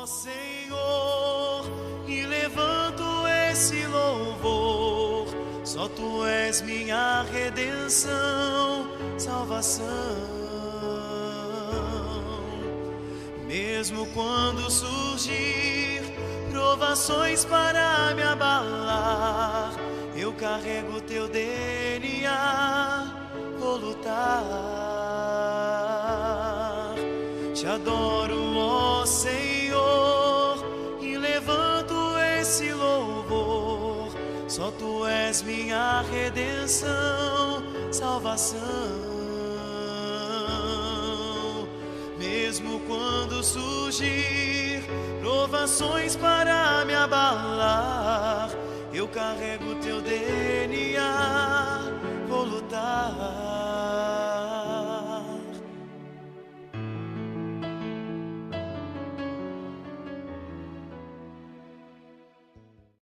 Senhor, e levanto esse louvor. Só Tu és minha redenção, salvação. Mesmo quando surgir provações para me abalar, eu carrego Teu DNA, vou lutar. Te adoro, ó Senhor, e levanto esse louvor. Só Tu és minha redenção, salvação. Mesmo quando surgir provações para me abalar, eu carrego Teu DNA, vou lutar.